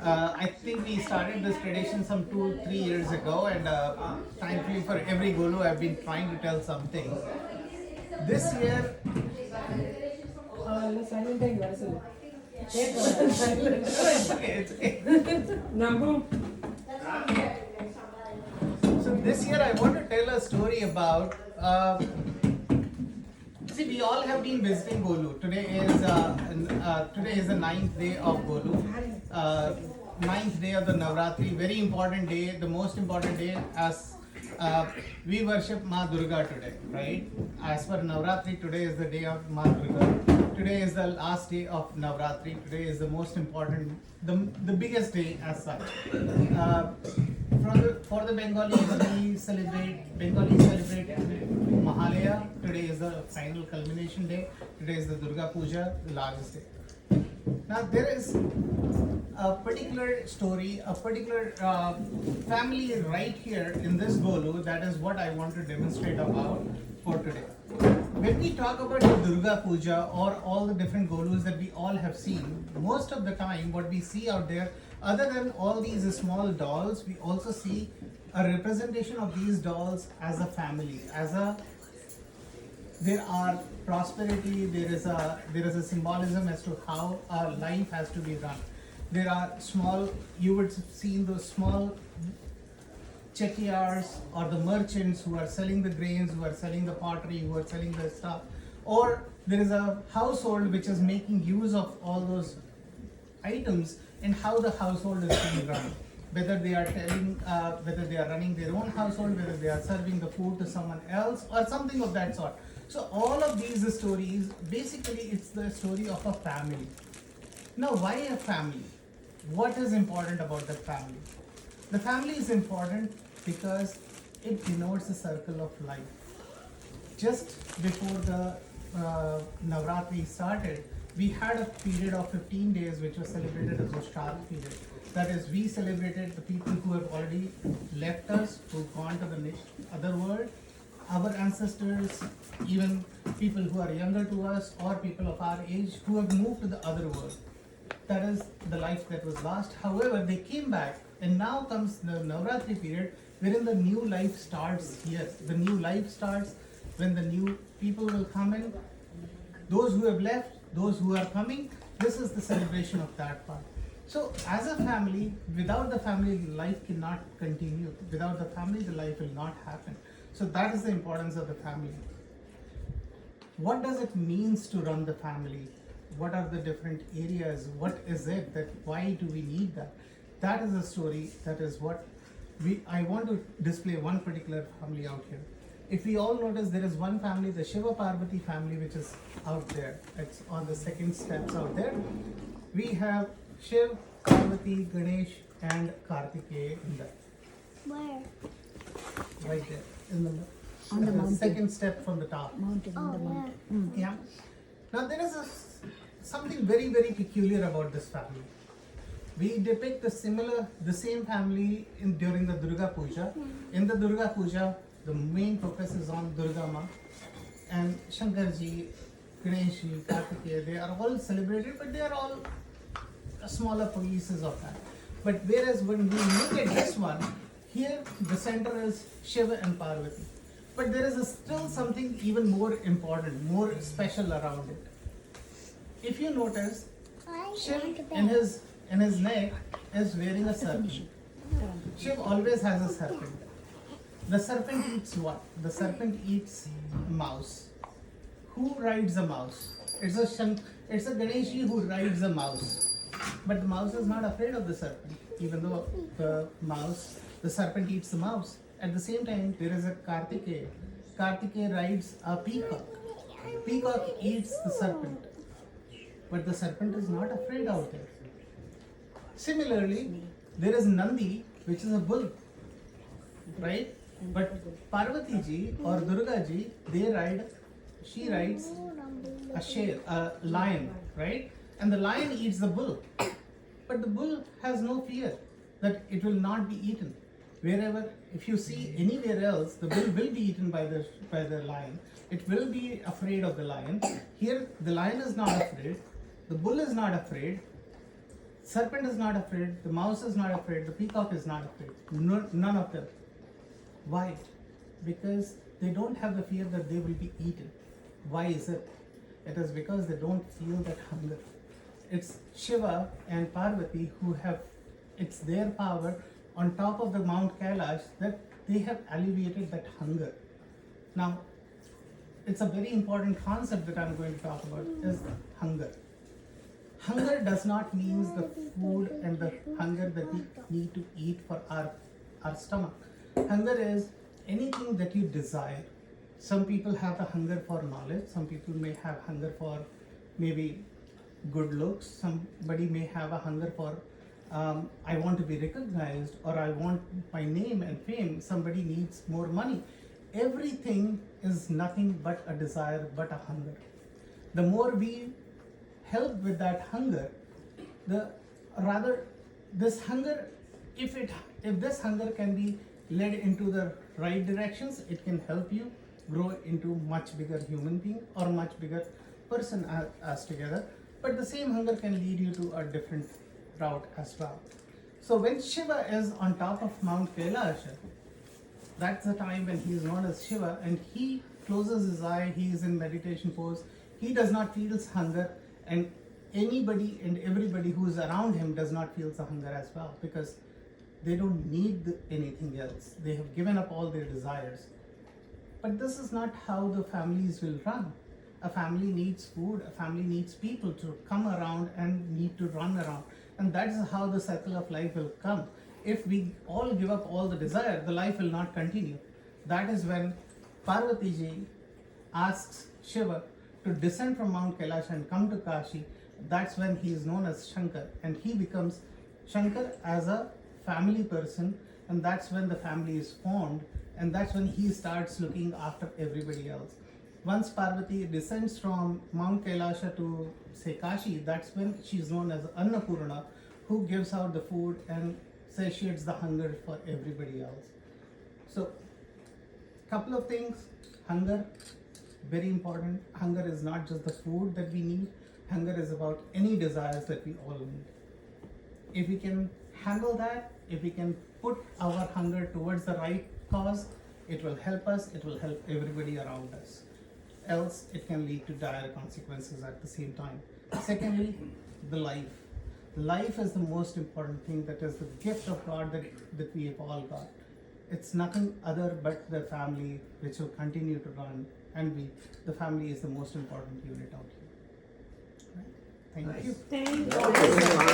I think we started this tradition some 2-3 years ago, and thankfully for every Golu, I've been trying to tell something. This year, it's okay, it's okay. So this year, I want to tell a story about. See, we all have been visiting Golu. Today is the ninth day of Golu, ninth day of the Navratri. Very important day, the most important day, as we worship Ma Durga today, right? As for Navratri, today is the day of Ma Durga. Today is the last day of Navratri. Today is the most important, the biggest day as such. For the Bengalis celebrate Mahalaya. Today is the final culmination day. Today is the Durga Puja, the largest day. Now there is a particular story, a particular family right here in this Golu. That is what I want to demonstrate about for today. When we talk about the Durga Puja or all the different Golus that we all have seen, most of the time what we see out there, other than all these small dolls, we also see a representation of these dolls as a family, there are prosperity, there is a symbolism as to how our life has to be run. There are small, you would see in those small chettiars or the merchants who are selling the grains, who are selling the pottery, who are selling the stuff, or there is a household which is making use of all those items and how the household is being run. Whether they are whether they are running their own household, whether they are serving the food to someone else, or something of that sort. So all of these stories, basically, it's the story of a family. Now, why a family? What is important about the family? The family is important because it denotes a circle of life. Just before the Navratri started, we had a period of 15 days which was celebrated as a Shraddha period. That is, we celebrated the people who have already left us, who've gone to the other world, our ancestors, even people who are younger to us or people of our age who have moved to the other world. That is the life that was lost. However, they came back, and now comes the Navratri period wherein the new life starts here. The new life starts when the new people will come in. Those who have left, those who are coming, this is the celebration of that part. So as a family, without the family, life cannot continue. Without the family, the life will not happen. So that is the importance of the family. What does it mean to run the family? What are the different areas? What is it that, why do we need that? That is a story, that is what I want to display one particular family out here. If we all notice, there is one family, the Shiva Parvati family, which is out there. It's on the second steps out there. We have Shiv, Parvati, Ganesh, and Kartikeya in that. Where? Right there, in the on the mountain. second step from the top. Mountain on the mountain. Yeah. Now there is something very, very peculiar about this family. We depict the same family during the Durga Puja. In the Durga Puja, the main focus is on Durga Ma, and Shankarji, Ganeshji, Kartikeya. They are all celebrated, but they are all smaller pieces of that. But whereas when we look at this one, here the center is Shiva and Parvati. But there is still something even more important, more special around it. If you notice, Shiv in his neck is wearing a serpent. Shiv always has a serpent. The serpent eats what? The serpent eats a mouse. Who rides a mouse? It's a Ganeshji who rides a mouse. But the mouse is not afraid of the serpent, even though the serpent eats the mouse. At the same time, there is a Kartikeya. Kartikeya rides a peacock. Peacock eats the serpent. But the serpent is not afraid out there. Similarly, there is Nandi, which is a bull, right? But Parvati ji or Durga ji, she rides a lion, right? And the lion eats the bull. But the bull has no fear that it will not be eaten. Wherever, if you see anywhere else, the bull will be eaten by the lion. It will be afraid of the lion. Here, the lion is not afraid. The bull is not afraid. Serpent is not afraid, the mouse is not afraid, the peacock is not afraid. No, none of them. Why? Because they don't have the fear that they will be eaten. Why is it? It is because they don't feel that hunger. It's Shiva and Parvati who have, it's their power on top of the Mount Kailash that they have alleviated that hunger. Now, it's a very important concept that I'm going to talk about is hunger. Hunger does not mean the food and the hunger that we need to eat for our stomach. Hunger is anything that you desire. Some people have a hunger for knowledge, some people may have hunger for maybe good looks, somebody may have a hunger for I want to be recognized or I want my name and fame, somebody needs more money. Everything is nothing but a desire, but a hunger. The more we help with that hunger, this hunger, if this hunger can be led into the right directions, it can help you grow into much bigger human being or much bigger person as together. But the same hunger can lead you to a different route as well. So when Shiva is on top of Mount Kailash, that's the time when he is known as Shiva, and he closes his eye, he is in meditation pose, he does not feel hunger, and anybody and everybody who is around him does not feel the hunger as well, because they don't need anything else. They have given up all their desires. But this is not how the families will run. A family needs food, a family needs people to come around and need to run around. And that is how the cycle of life will come. If we all give up all the desire, the life will not continue. That is when Parvati ji asks Shiva to descend from Mount Kailash and come to Kashi. That's when he is known as Shankar, and he becomes Shankar as a family person, and that's when the family is formed, and that's when he starts looking after everybody else. Once Parvati descends from Mount Kailasha to say Kashi, that's when she's known as Annapurna, who gives out the food and satiates the hunger for everybody else. So, couple of things. Hunger, very important. Hunger is not just the food that we need. Hunger is about any desires that we all need. If we can handle that, if we can put our hunger towards the right cause, it will help us, it will help everybody around us. Else, it can lead to dire consequences at the same time. Secondly, the life. Life is the most important thing, that is the gift of God that we have all got. It's nothing other but the family which will continue to run, and the family is the most important unit out here. Right? Thank you. Thank you.